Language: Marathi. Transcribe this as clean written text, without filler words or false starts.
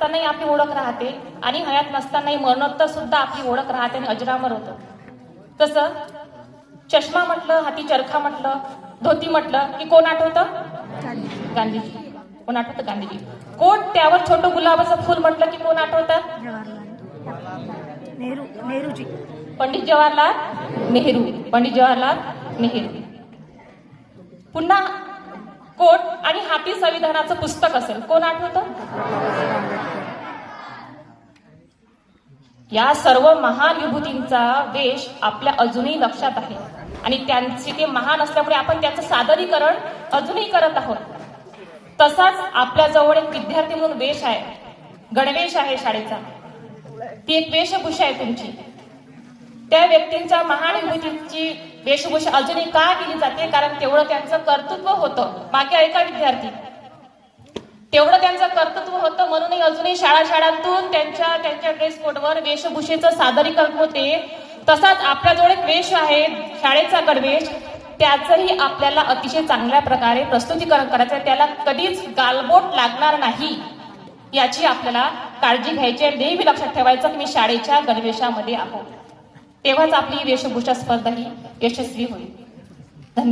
असतानाही आपली ओळख राहते आणि हयात नसतानाही मरणोत्तर सुद्धा आपली ओळख राहते आणि अजरामर होतं. तसं चष्मा म्हटलं, हाती चरखा म्हटलं, धोती म्हटलं की कोण आठवतं? गांधीजी. कोण आठवतं? गांधीजी. कोट त्यावर छोटं गुलाबाचं फुल म्हटलं की कोण आठवतं? नेहरूजी. पंडित जवाहरलाल नेहरू. पंडित जवाहरलाल नेहरू. पुन्हा कोट आणि हाती संविधानाचं पुस्तक असेल, कोण आठवतं? या सर्व महान विभूतींचा वेश आपल्या अजूनही लक्षात आहे आणि त्यांचे ते महान असल्यामुळे आपण त्याचं सादरीकरण अजूनही करत आहोत. तसाच आपल्याजवळ एक विद्यार्थी म्हणून वेश आहे, गणवेश आहे शाळेचा. ती एक वेशभूषा आहे तुमची. त्या व्यक्तींच्या महान विभूतींची वेशभूषा अजूनही का केली जाते? कारण तेवढं त्यांचं कर्तृत्व होतं. मागे ऐका विद्यार्थी, तेवढं त्यांचं कर्तृत्व होतं म्हणूनही अजूनही शाळांतून त्यांच्या ड्रेस कोडवर वेशभूषेचं सादरीकरण होते. तसाच आपल्याजवळ एक वेश आहे शाळेचा गणवेश, त्याचंही आपल्याला अतिशय चांगल्या प्रकारे प्रस्तुतीकरण करायचं आहे. त्याला कधीच गालबोट लागणार नाही याची आपल्याला काळजी घ्यायची आहे. नेहमी लक्षात ठेवायचं की मी शाळेच्या गणवेशामध्ये आहोत, तेव्हाच आपली वेशभूषा स्पर्धा ही यशस्वी होईल.